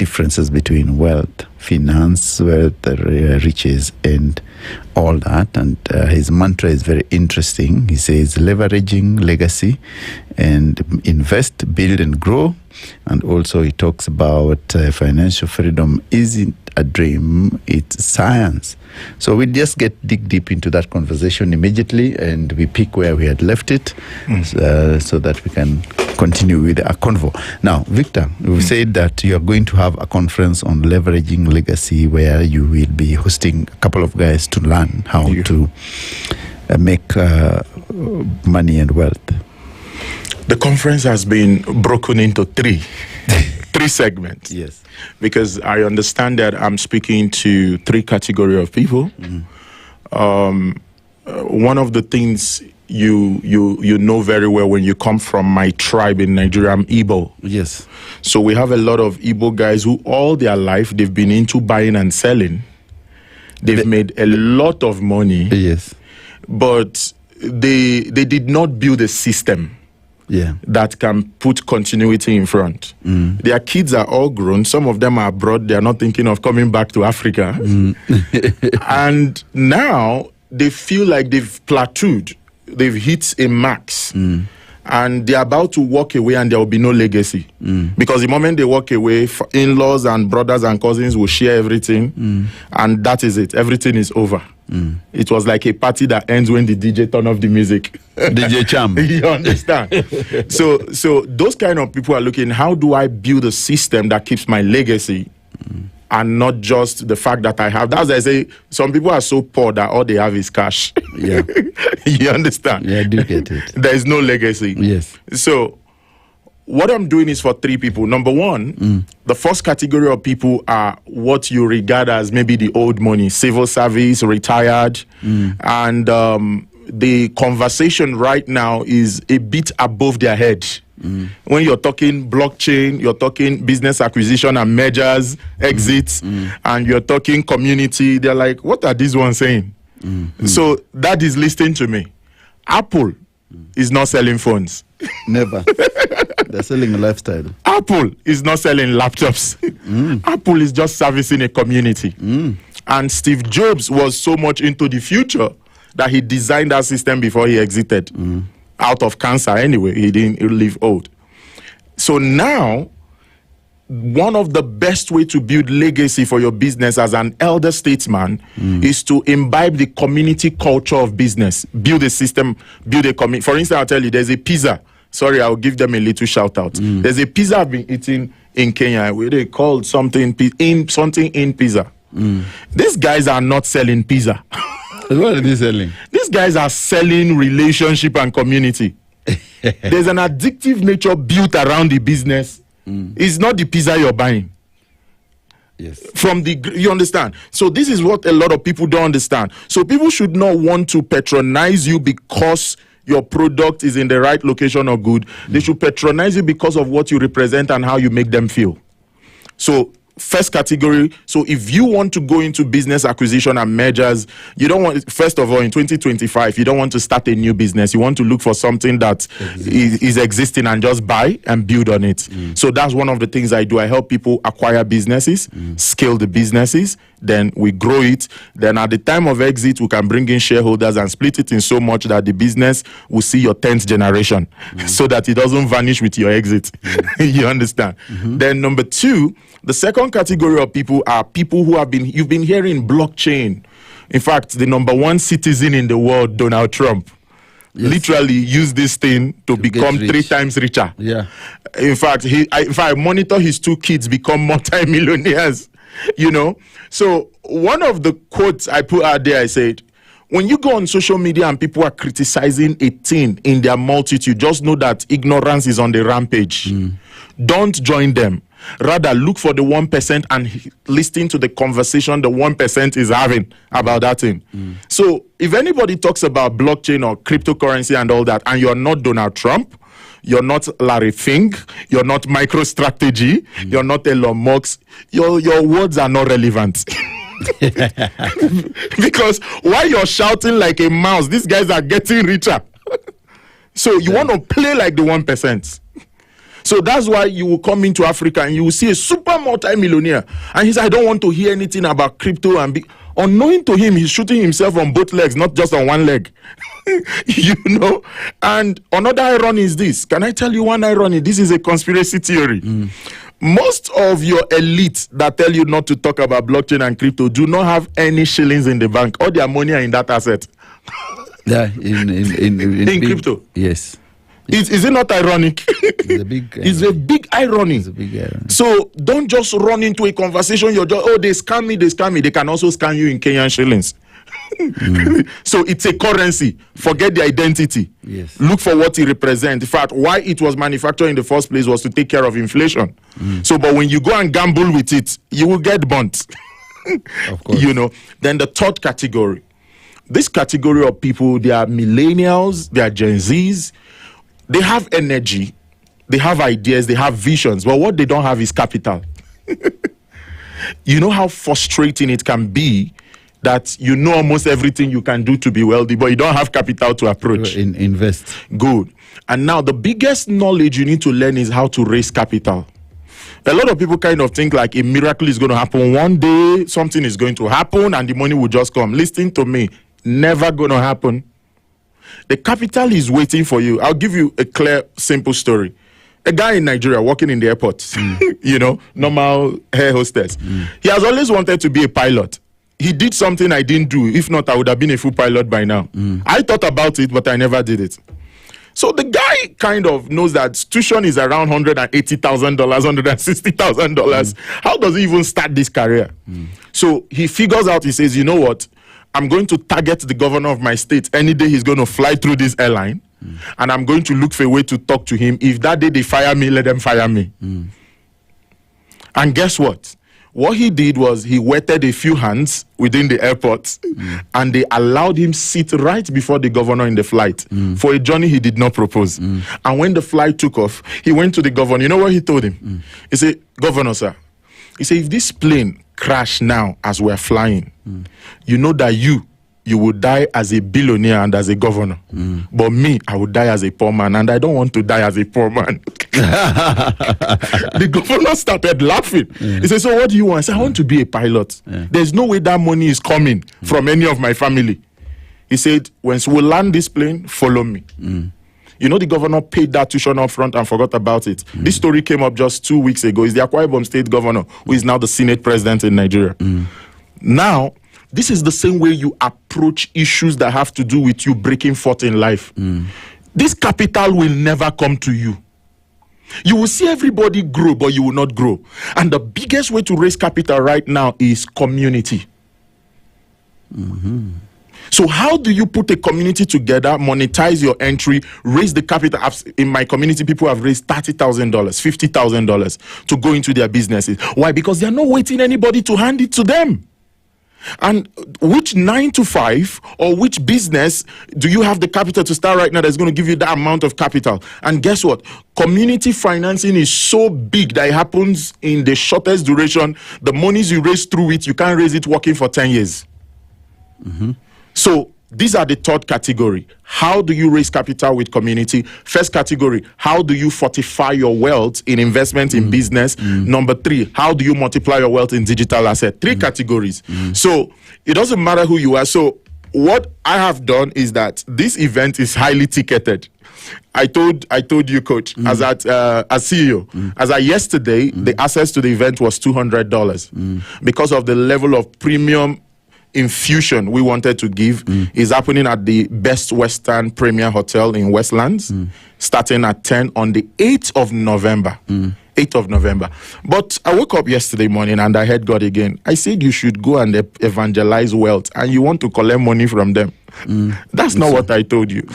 differences between wealth, finance, wealth, riches, and all that. And his mantra is very interesting. He says, leveraging legacy and invest, build, and grow. And also he talks about financial freedom isn't a dream, it's science. So we just dig deep into that conversation immediately, and we pick where we had left it so that we can continue with our convo. Now, Victor, we said that you are going to have a conference on leveraging legacy where you will be hosting a couple of guys to learn how to make money and wealth. The conference has been broken into three segments. Yes. Because I understand that I'm speaking to three categories of people. One of the things you know very well when you come from my tribe in Nigeria, I'm Igbo. Yes. So we have a lot of Igbo guys who all their life they've been into buying and selling. They've made a lot of money. Yes. But they did not build a system that can put continuity in front. Their kids are all grown. Some of them are abroad. They are not thinking of coming back to Africa. And now they feel like they've plateaued. They've hit a max. And they're about to walk away and there will be no legacy. Because the moment they walk away, in-laws and brothers and cousins will share everything. And that is it. Everything is over. It was like a party that ends when the DJ turn off the music. DJ Cham. You understand? So those kind of people are looking, how do I build a system that keeps my legacy and not just the fact that I have? That's why I say some people are so poor that all they have is cash. Yeah. You understand? Yeah, I do get it. There is no legacy. Yes. So what I'm doing is for three people. Number one, the first category of people are what you regard as maybe the old money, civil service, retired. And the conversation right now is a bit above their head. When you're talking blockchain, you're talking business acquisition and mergers, exits, and you're talking community, they're like, what are these ones saying? So that is listening to me. Apple is not selling phones. Never. They're selling a lifestyle. Apple is not selling laptops. Apple is just servicing a community. And Steve Jobs was so much into the future that he designed that system before he exited. Out of cancer anyway. He didn't live old. So now, one of the best way to build legacy for your business as an elder statesman is to imbibe the community culture of business. Build a system, build a community. For instance, I'll tell you, there's a pizza. Sorry, I'll give them a little shout out. There's a pizza I've been eating in Kenya where they called something in pizza. These guys are not selling pizza. What are they selling? These guys are selling relationship and community. There's an addictive nature built around the business. It's not the pizza you're buying. Yes. You understand? So this is what a lot of people don't understand. So people should not want to patronize you because your product is in the right location or good. They should patronize you because of what you represent and how you make them feel. So first category, so if you want to go into business acquisition and mergers, you don't want, first of all, in 2025, you don't want to start a new business. You want to look for something that is existing and just buy and build on it. So that's one of the things I do. I help people acquire businesses, scale the businesses, then we grow it. Then at the time of exit, we can bring in shareholders and split it in so much that the business will see your 10th generation so that it doesn't vanish with your exit. You understand? Then number two, the second category of people are people who you've been hearing blockchain. In fact, the number one citizen in the world, Donald Trump, literally used this thing to become 3 times richer. Yeah. In fact, if I monitor his 2 kids become multi-millionaires, you know. So one of the quotes I put out there, I said, when you go on social media and people are criticizing a thing in their multitude, just know that ignorance is on the rampage. Don't join them. Rather, look for the 1% and listen to the conversation the 1% is having about that thing. So if anybody talks about blockchain or cryptocurrency and all that, and you're not Donald Trump, you're not Larry Fink, you're not MicroStrategy, you're not Elon Musk, your words are not relevant. Because while you're shouting like a mouse, these guys are getting richer. So you want to play like the 1%. So that's why you will come into Africa and you will see a super multi-millionaire. And he said, I don't want to hear anything about crypto. And unknowing to him, he's shooting himself on both legs, not just on one leg. You know? And another irony is this. Can I tell you one irony? This is a conspiracy theory. Most of your elites that tell you not to talk about blockchain and crypto do not have any shillings in the bank. All their money are in that asset. Yeah, in crypto. Yes. Is it not ironic? It's a big irony. It's a big irony. So don't just run into a conversation. You're just, they scam me. They can also scam you in Kenyan shillings. So it's a currency. Forget the identity. Yes. Look for what it represents. In fact, why it was manufactured in the first place was to take care of inflation. So, but when you go and gamble with it, you will get burnt. Of course. You know. Then the third category. This category of people, they are millennials, they are Gen Zs. They have energy, they have ideas, they have visions, but what they don't have is capital. You know how frustrating it can be that you know almost everything you can do to be wealthy, but you don't have capital to approach. Invest. Good. And now the biggest knowledge you need to learn is how to raise capital. A lot of people kind of think like a miracle is going to happen one day, something is going to happen, and the money will just come. Listen to me, never going to happen. The capital is waiting for you. I'll give you a clear, simple story. A guy in Nigeria working in the airport, you know, normal air hostess. He has always wanted to be a pilot. He did something I didn't do. If not, I would have been a full pilot by now. I thought about it, but I never did it. So the guy kind of knows that tuition is around $180,000, $160,000. How does he even start this career? So he figures out, he says, you know what? I'm going to target the governor of my state. Any day he's going to fly through this airline, and I'm going to look for a way to talk to him. If that day they fire me, let them fire me. And guess what? What he did was he wetted a few hands within the airport, and they allowed him sit right before the governor in the flight for a journey he did not propose. And when the flight took off, he went to the governor. You know what he told him? He said, Governor, sir, he said, if this plane crash now as we're flying, you know that you would die as a billionaire and as a governor. But me, I would die as a poor man, and I don't want to die as a poor man. The governor started laughing. He said, so what do you want? I said, I want to be a pilot. There's no way that money is coming from any of my family. He said, once we land this plane, follow me. You know, the governor paid that tuition up front and forgot about it. This story came up just 2 weeks ago. It's the Akwa Ibom state governor who is now the Senate president in Nigeria. Now, this is the same way you approach issues that have to do with you breaking forth in life. This capital will never come to you. You will see everybody grow, but you will not grow. And the biggest way to raise capital right now is community. So how do you put a community together, monetize your entry, raise the capital? In my community, people have raised $30,000, $50,000 to go into their businesses. Why? Because they're not waiting anybody to hand it to them. And which 9 to 5 or which business do you have the capital to start right now that's going to give you that amount of capital? And guess what? Community financing is so big that it happens in the shortest duration. The monies you raise through it, you can't raise it working for 10 years. So these are the third category. How do you raise capital with community? First category, how do you fortify your wealth in investment in business? Number 3, how do you multiply your wealth in digital asset? 3 categories. So it doesn't matter who you are. So what I have done is that this event is highly ticketed. I told you, Coach, as CEO, as at yesterday, the access to the event was $200 because of the level of premium infusion we wanted to give. Is happening at the Best Western Premier Hotel in Westlands, starting at 10 on the 8th of November. 8th of November. But I woke up yesterday morning and I heard God again. I said you should go and evangelize wealth, and you want to collect money from them. That's not what I told you.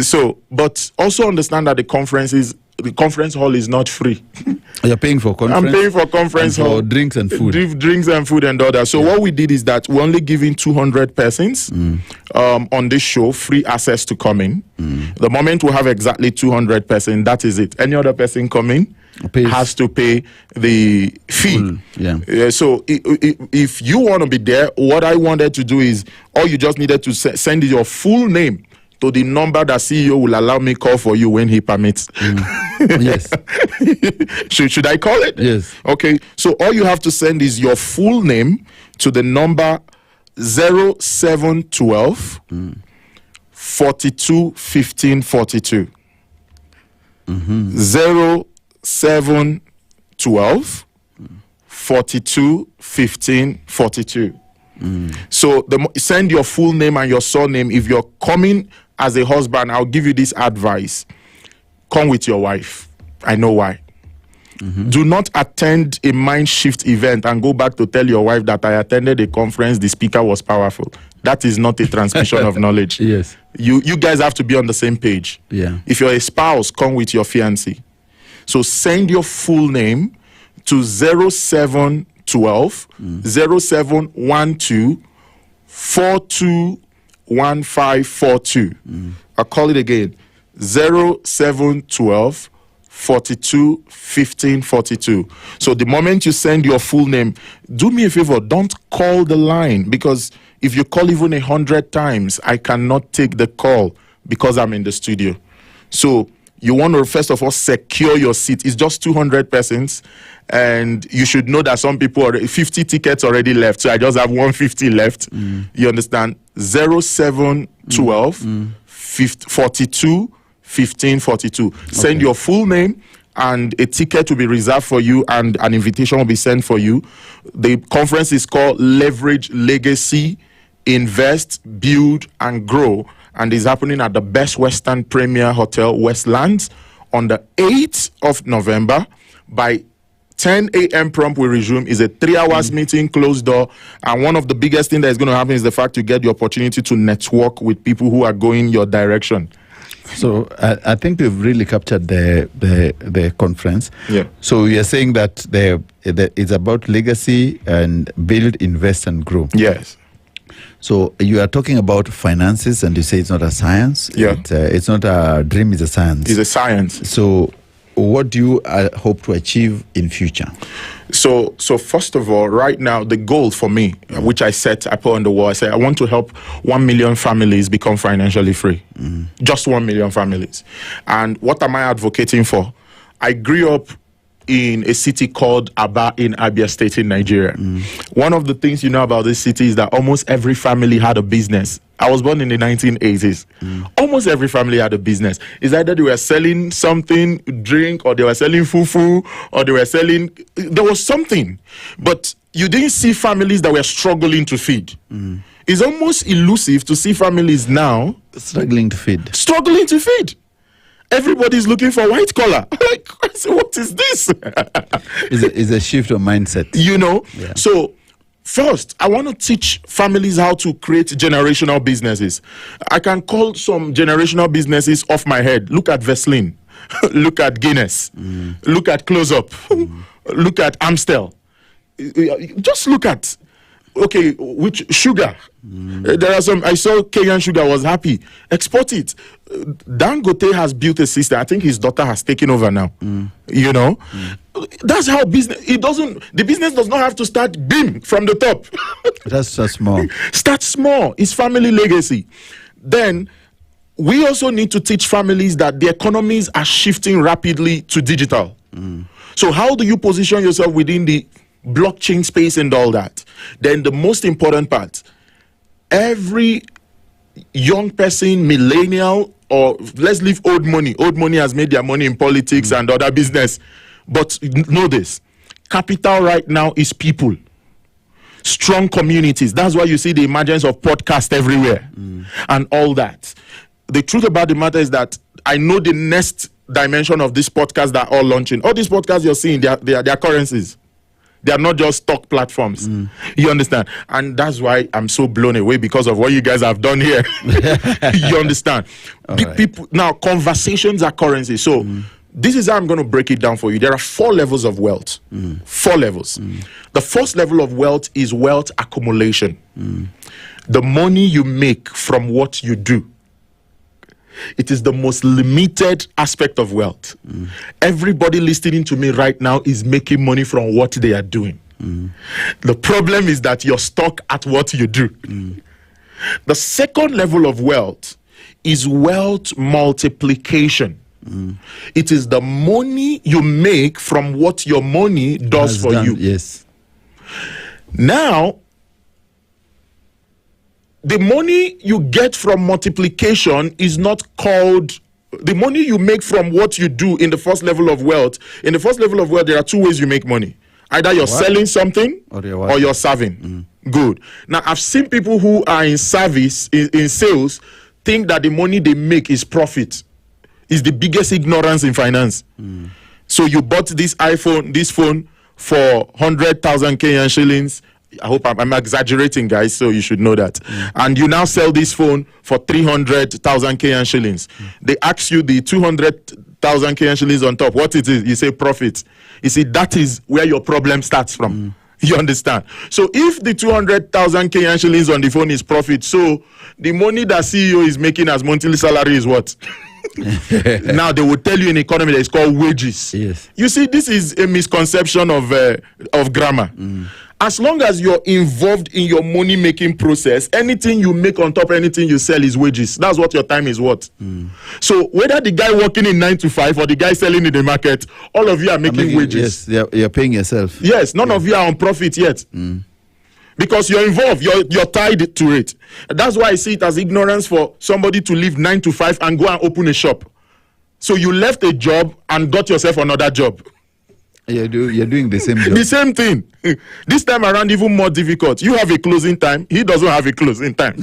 So, but also understand that the conference hall is not free. You're paying for conference? I'm paying for conference and hall. for drinks and food. Drinks and food and all that. So what we did is that we're only giving 200 persons on this show free access to come in. The moment we have exactly 200 persons, that is it. Any other person coming has to pay the fee. So if you want to be there, what I wanted to do is all you just needed to send your full name to the number that CEO will allow me call for you when he permits. Yes. Should I call it? Yes. Okay. So all you have to send is your full name to the number 0712 42 15 42. 0712 42 15 42. So send your full name and your surname. If you're coming as a husband, I'll give you this advice. Come with your wife. I know why. Do not attend a mind shift event and go back to tell your wife that I attended a conference, the speaker was powerful. That is not a transmission of knowledge. Yes. You guys have to be on the same page. Yeah. If you're a spouse, come with your fiancé. So send your full name to 0712 0712 421542. I'll call it again. 0712 42 15 42. So the moment you send your full name, do me a favor, don't call the line, because if you call even 100 times, I cannot take the call because I'm in the studio. So you want to first of all secure your seat. It's just 200 persons, and you should know that some people already 50 tickets already left. So I just have 150 left. You understand? 0712 42 15 42. Send your full name, and a ticket will be reserved for you, and an invitation will be sent for you. The conference is called Leverage Legacy, Invest, Build, and Grow, and is happening at the Best Western Premier Hotel, Westlands, on the 8th of November. By 10 a.m. prompt, we resume. It's a 3 hours meeting, closed door. And one of the biggest things that is going to happen is the fact you get the opportunity to network with people who are going your direction. So I think we've really captured the conference. Yeah. So you're saying that it's about legacy and build, invest, and grow. Yes. So you are talking about finances, and you say it's not a science. Yeah. It's not a dream, it's a science. It's a science. So what do you hope to achieve in future? So first of all, right now, the goal for me, which I put on the wall, I said, I want to help 1 million families become financially free. Just 1 million families. And what am I advocating for? I grew up in a city called Aba in Abia State in Nigeria. One of the things you know about this city is that almost every family had a business. I was born in the 1980s. Almost every family had a business. It's either they were selling something, drink, or they were selling fufu, or they were selling... There was something. But you didn't see families that were struggling to feed. It's almost elusive to see families now... Struggling to feed. Struggling to feed. Everybody's looking for white collar. Like, what is this? It's a shift of mindset. You know? Yeah. So... First, I want to teach families how to create generational businesses. I can call some generational businesses off my head. Look at Vaseline. Look at Guinness. Look at Close Up. Look at Amstel. Just look at, okay, which sugar. There are some, I saw Kenyan Sugar was happy. Export it. Dangote has built a system. I think his daughter has taken over now. You know? That's how the business does not have to start bim from the top. That's so small. Start small. It's family legacy. Then we also need to teach families that the economies are shifting rapidly to digital. So how do you position yourself within the blockchain space and all that? Then the most important part, every young person, millennial, or let's leave old money. Old money has made their money in politics and other business. But know this, capital right now is people. Strong communities. That's why you see the emergence of podcasts everywhere and all that. The truth about the matter is that I know the next dimension of this podcast that are all launching. All these podcasts you're seeing, they are currencies. They are not just stock platforms. You understand? And that's why I'm so blown away, because of what you guys have done here. You understand? People, now, conversations are currency. So this is how I'm going to break it down for you. There are 4 levels of wealth. 4 levels. The first level of wealth is wealth accumulation. The money you make from what you do. It is the most limited aspect of wealth. Everybody listening to me right now is making money from what they are doing. The problem is that you're stuck at what you do. The second level of wealth is wealth multiplication. It is the money you make from what your money does for you. Yes. Now, the money you get from multiplication is not called the money you make from what you do in the first level of wealth. In the first level of wealth, there are two ways you make money. Either you're selling something or you're serving. Good. Now, I've seen people who are in service, in sales, think that the money they make is profit. Is the biggest ignorance in finance. So you bought this phone for 100,000 Kenyan shillings. I hope I'm exaggerating, guys, so you should know that. And you now sell this phone for 300,000 Kenyan shillings. They ask you the 200,000 Kenyan shillings on top. What it is? You say profit. You see, that is where your problem starts from. You understand? So if the 200,000 Kenyan shillings on the phone is profit, so the money that CEO is making as monthly salary is what? Now they will tell you in economy that it's called wages. Yes. You see, this is a misconception of grammar. As long as you're involved in your money making process, anything you make on top, anything you sell is wages. That's what your time is worth. So whether the guy working in 9 to 5 or the guy selling in the market, all of you are making wages. Yes, you're paying yourself. Yes, none of you are on profit yet. Because you're involved, you're tied to it. That's why I see it as ignorance for somebody to leave 9 to 5 and go and open a shop. So you left a job and got yourself another job. You're doing the same job. The same thing. This time around, even more difficult. You have a closing time. He doesn't have a closing time.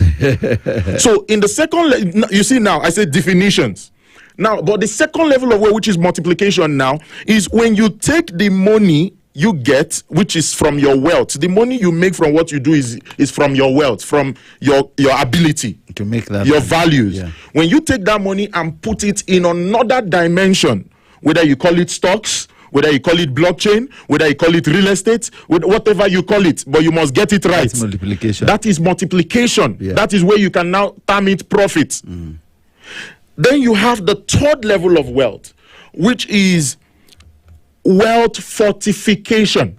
So in the second, you see now, I said definitions. Now, but the second level of wealth, which is multiplication now, is when you take the money you get, which is from your wealth. The money you make from what you do is from your wealth, from your ability to make that your money. Values. Yeah. When you take that money and put it in another dimension, whether you call it stocks, whether you call it blockchain, whether you call it real estate, whatever you call it, but you must get it right. That's multiplication. That is multiplication. Yeah. That is where you can now term it profit. Then you have the third level of wealth, which is wealth fortification.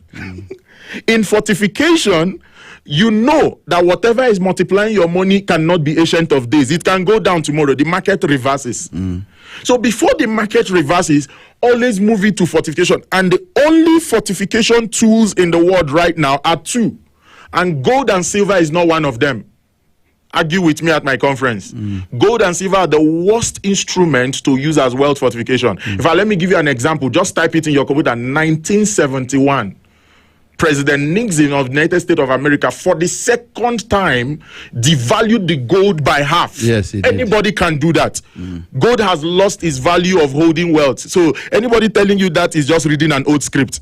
In fortification, you know that whatever is multiplying your money cannot be ancient of days. It can go down tomorrow. The market reverses. So before the market reverses, always move it to fortification. And the only fortification tools in the world right now are two. And gold and silver is not one of them. Argue with me at my conference. Gold and silver are the worst instruments to use as wealth fortification. In fact, let me give you an example. Just type it in your computer. 1971. President Nixon of the United States of America, for the second time, devalued the gold by half. Yes, it anybody can do that. Gold has lost its value of holding wealth. So anybody telling you that is just reading an old script.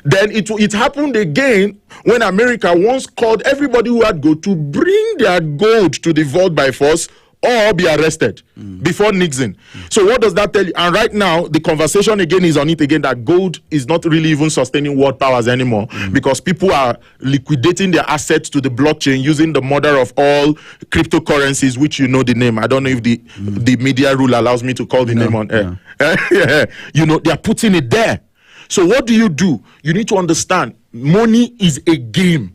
Then it happened again when America once called everybody who had gold to bring their gold to the vault by force or be arrested before Nixon. So what does that tell you? And right now, the conversation again is on it again that gold is not really even sustaining world powers anymore because people are liquidating their assets to the blockchain using the mother of all cryptocurrencies, which you know the name. I don't know if the media rule allows me to call the name on air. You know, they are putting it there. So what do? You need to understand, money is a game.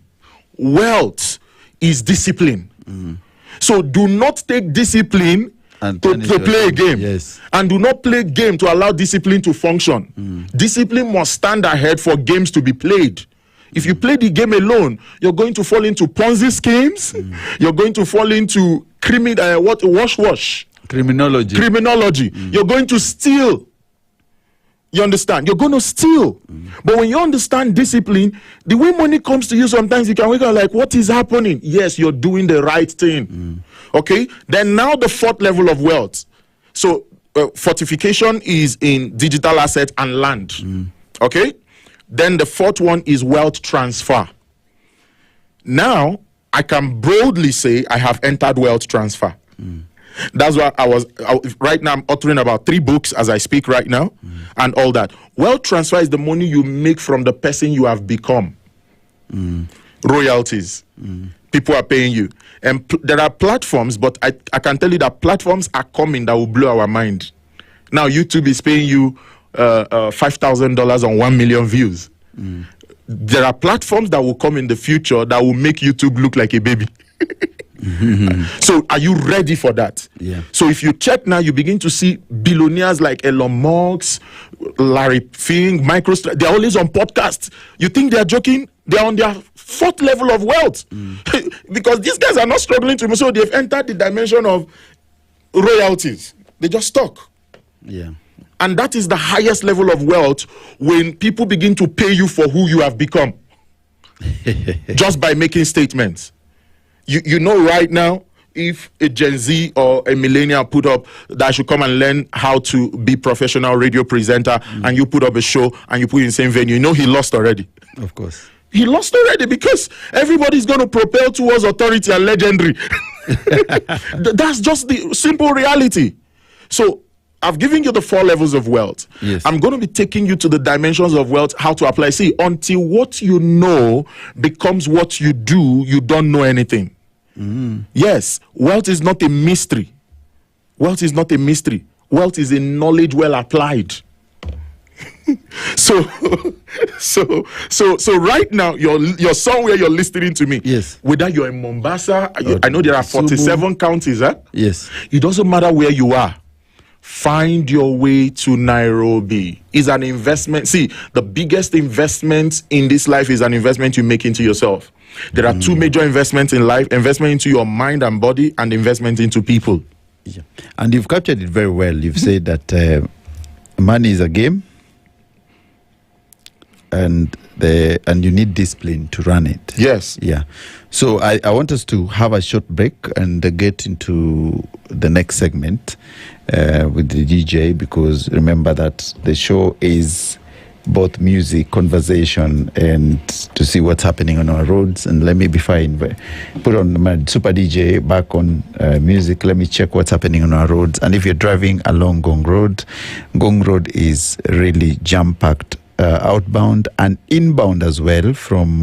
Wealth is discipline. So do not take discipline to play a game. Yes. And do not play game to allow discipline to function. Discipline must stand ahead for games to be played. If you play the game alone, you're going to fall into Ponzi schemes. You're going to fall into criminology. You're going to steal. You understand? You're going to steal. But when you understand discipline, the way money comes to you, sometimes you can wake up like, what is happening? Yes, you're doing the right thing. Okay? Then now the fourth level of wealth. So fortification is in digital assets and land. Okay? Then the fourth one is wealth transfer. Now, I can boldly say I have entered wealth transfer. That's why right now I'm uttering about 3 books as I speak right now and all that. Wealth transfer is the money you make from the person you have become. Royalties. People are paying you. And there are platforms, but I can tell you that platforms are coming that will blow our mind. Now YouTube is paying you $5,000 on 1 million views. There are platforms that will come in the future that will make YouTube look like a baby. So are you ready for that? Yeah. So if you check now, you begin to see billionaires like Elon Musk, Larry Fink, they're always on podcasts. You think they're joking? They're on their fourth level of wealth. Because these guys are not struggling to, so they've entered the dimension of royalties. They just talk. Yeah. And that is the highest level of wealth, when people begin to pay you for who you have become. Just by making statements. You know right now, if a Gen Z or a millennial put up that I should come and learn how to be professional radio presenter, and you put up a show and you put in the same venue, you know he lost already. Of course. He lost already, because everybody's going to propel towards authority and legendary. That's just the simple reality. So I've given you the 4 levels of wealth. Yes. I'm going to be taking you to the dimensions of wealth, how to apply. See, until what you know becomes what you do, you don't know anything. Yes, wealth is not a mystery. Wealth is not a mystery. Wealth is a knowledge well applied. So right now, you're somewhere, you're listening to me. Yes. Whether you're in Mombasa, I know there are 47 counties. Yes. It doesn't matter where you are. Find your way to Nairobi. Is an investment. See, the biggest investment in this life is an investment you make into yourself. There are 2 major investments in life: investment into your mind and body, and investment into people. Yeah. And you've captured it very well. You've said that money is a game, and you need discipline to run it. Yes. Yeah. So I want us to have a short break and get into the next segment with the DJ, because remember that the show is both music, conversation, and to see what's happening on our roads. And let me, before I put on my super DJ back on music, let me check what's happening on our roads. And if you're driving along Gong Road is really jam-packed, outbound and inbound as well from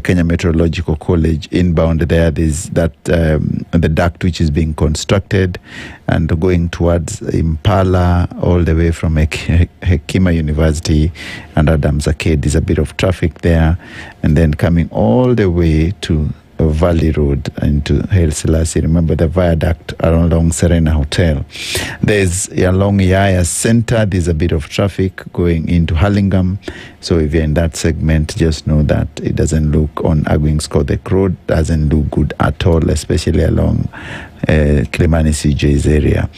Kenya Meteorological College. Inbound there's that the duct which is being constructed, and going towards Impala all the way from Hekima University and Adams Arcade. There's a bit of traffic there, and then coming all the way to Valley Road into Haile Selassie. Remember the viaduct along Serena Hotel. There's along Yaya Center, there's a bit of traffic going into Hurlingham. So if you're in that segment, just know that it doesn't look on Agwings-Kodhek Road, doesn't look good at all, especially along Kilimani CJ's area.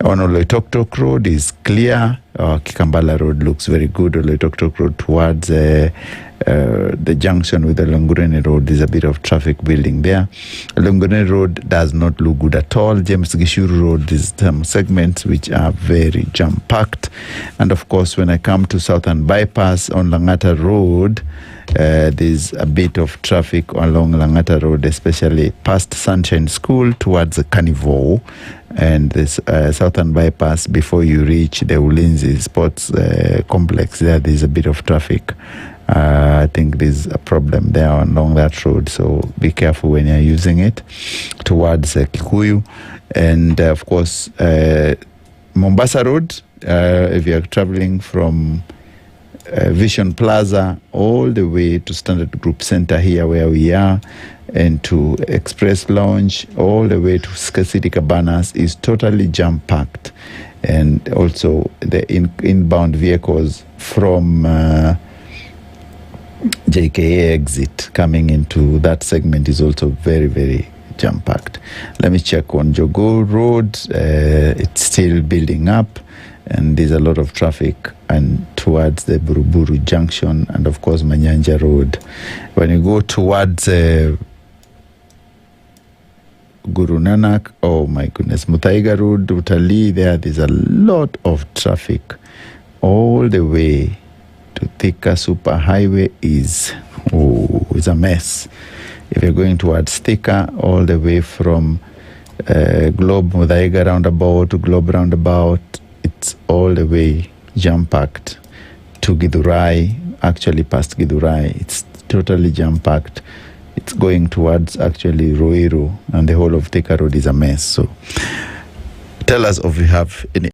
On Oloitoktok Road is clear. Kikambala Road looks very good. Oloitoktok Road towards the junction with the Longurene Road, there's a bit of traffic building there. Longurene Road does not look good at all. James Gishuru Road, there's some segments which are very jam-packed. And of course, when I come to Southern Bypass on Langata Road, there's a bit of traffic along Langata Road, especially past Sunshine School towards the Carnival, and this Southern Bypass before you reach the Ulinzi Sports Complex. There's a bit of traffic. I think there's a problem there along that road, so be careful when you're using it towards Kikuyu. And of course, Mombasa Road, if you're traveling from Vision Plaza all the way to Standard Group Center here where we are, and to Express Lounge all the way to City Cabanas, is totally jam-packed. And also the inbound vehicles from JKA exit coming into that segment is also very, very jam-packed. Let me check on Jogo Road. It's still building up, and there's a lot of traffic and towards the Buruburu Junction, and of course Manyanja Road. When you go towards Guru Nanak, oh my goodness, Muthaiga Road, Utalii, there's a lot of traffic all the way to Thika Super Highway. Is a mess. If you're going towards Thika, all the way from Globe Muthaiga roundabout to Globe roundabout, it's all the way jam-packed to Githurai, actually past Githurai. It's totally jam-packed. It's going towards actually Ruiru, and the whole of Thika Road is a mess. So tell us if you have any